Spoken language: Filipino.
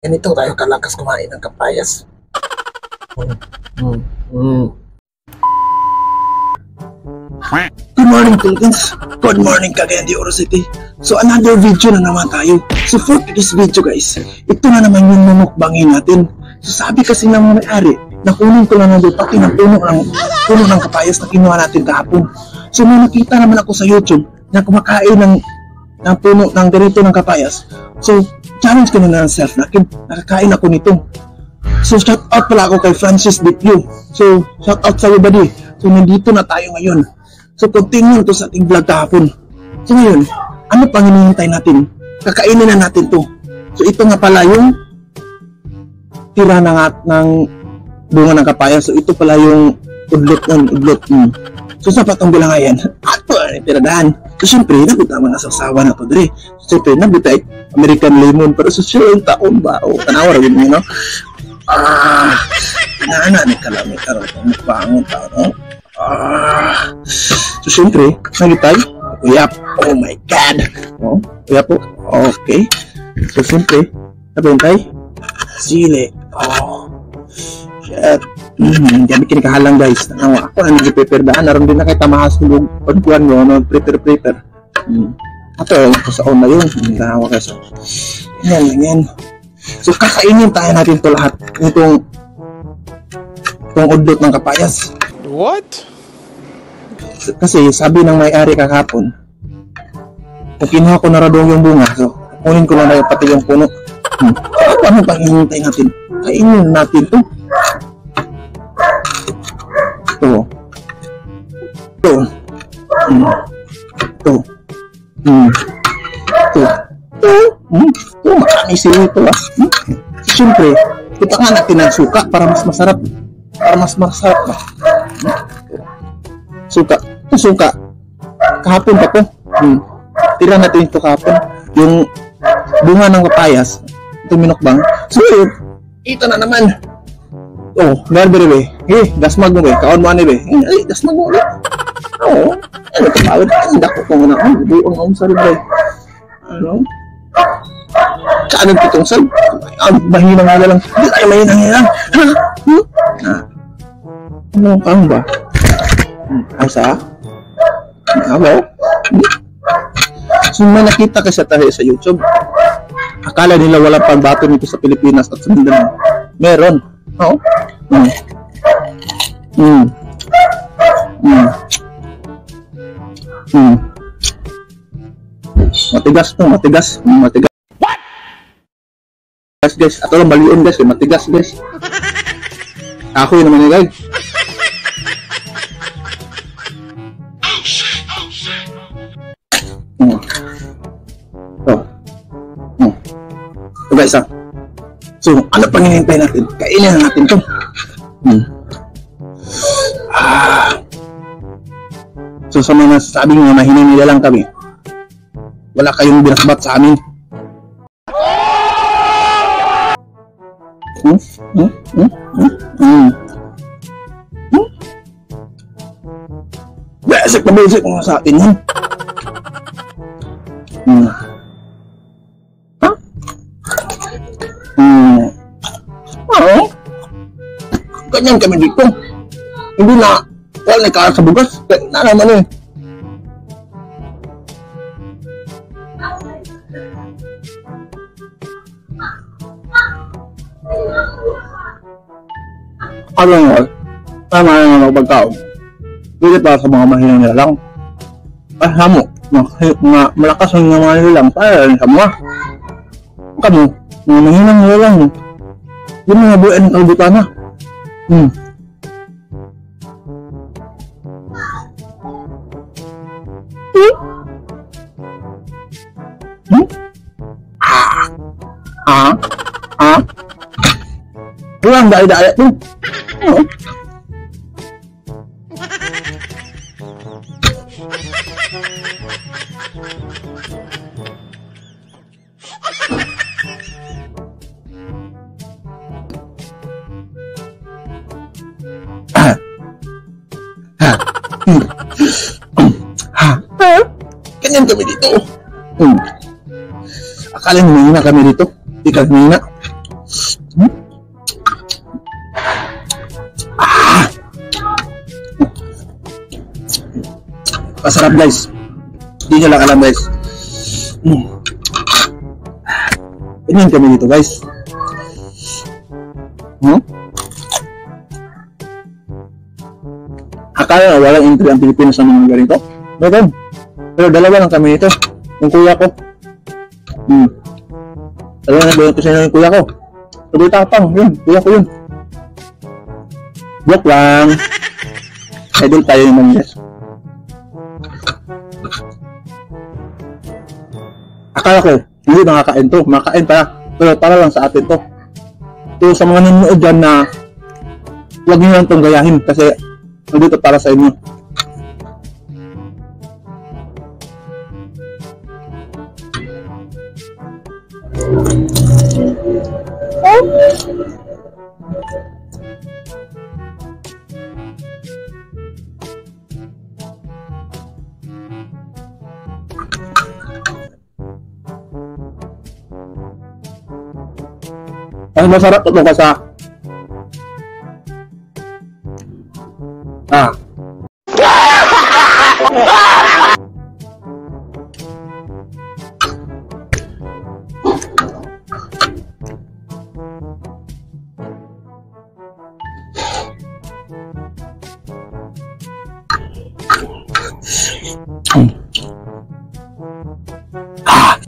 Ganito tayo kalakas kumain ng kapayas. Good morning, Philippines. Good morning, Cagayan de Oro City. So, another video na naman tayo. So, for this video, guys, ito na naman yung mamukbangin natin. So, sabi kasi ng mga may-ari, nakunin ko lang nandun pati ng puno ng kapayas na kinuha natin kahapon. So, may nakita naman ako sa YouTube na kumakain ng puno ng ganito ng kapayas. So, challenge ko na ng self na nakakain ako nito. So, shout out pala ako kay Francis Bityu. So, shout out sa everybody. So, nandito na tayo ngayon. So, continue to sa ating vlog kahapon. So, ngayon, ano pang hinihintay natin? Kakainin na natin to. So, ito nga pala yung tira ng bunga ng kapayas. So, ito pala yung udlot. So, sapat ang bilangayan. Ato, tiradahan. So, siyempre, nabita mga sasawa na to, Dre. So, siyempre, nabita American lemon. Pero, so, siya yung taon ba? O, tanawar, yun, you know? Nana, ni kalamit. Bangon tao, no? So, siyempre, nagitay. Uyap. Oh, my God. Oh, uyap po. Okay. So, siyempre, nabintay. Sili. Oh, shit. Gabi kinikahalang, guys. Tanawa ako na nag-prepare daan. Naroon din na kay tamahas ng pagkuhan mo. No? Prepare. Ito, sa on na yun. Tanawa kayo sa. Yan. So, kakainin tayo natin ito lahat. Itong udlot ng kapayas. What? Kasi sabi ng may-ari kahapon, kung kinuha ko na radong yung bunga, so kunin ko na pati yung puno. Ano pang hinihintay natin? Kainin natin ito. Marami sila ito. Siyempre, kita nga natin ang suka para mas masarap. Ba? Suka. Kahapon pa po. Tira natin ito kahapon. Yung bunga ng kapayas. Ito minukbang. So, ito na naman. Oh, garbere be. Dasmag mo be. Kaon mo ani be. Dasmag mo be. Oo. Ano ito tawad? Hindi ako kung na. Buong ang sarili be. Ano? Saan ang pitong sal? Mahina nga lang. Hindi tayo mahina. Ano ang ba? Asa? Hello? So, may nakita kasi tayo sa YouTube. Akala nila wala pang bato nito sa Pilipinas at sa Mindanao. Meron. Oo. Matigas. What? Guys. Ato lang balion guys. Matigas guys. Ako yun naman guys. Guys, so, ano pang hinihintay natin? Kainin na natin ito. So, sa mga sabi nga, mahinanila lang kami. Wala kayong binasbat sa amin. Basic mga sa atin yan. Ganyan kami dito. Hindi na wala na sa bugas. Na naman eh. Ano nga? Tama na magpagkaon. Hindi para sa mga mahinang nila lang. Hamo. Mga malakas ang mga nila lang. Para rin sa mga. Kamu, mga mahinang nila lang. Yung mga buwan ng kalbutan na. Walang daya-daya ito. Ganyan kami dito. Akala nyo mahina kami dito. Di kami mahina. Hmm? Masarap guys. Hindi nyo lang alam guys. Ganyan kami dito guys. Akala na walang entry ang Pilipinas sa mga ganito. Meron. Pero dalawa lang kami nito. Yung kuya ko. Dalawa na doon kasi yung kuya ko. Sabi tapang. Yun. Kuya ko yun. Joke lang. Idol tayo naman guys. Akala ko, hindi makakain to. Makakain pala. Pero para lang sa atin to. So sa mga nanonood dyan na huwag nyo lang itong gayahin kasi nandito para sa inyo. Ang masarap ito kasi Ah.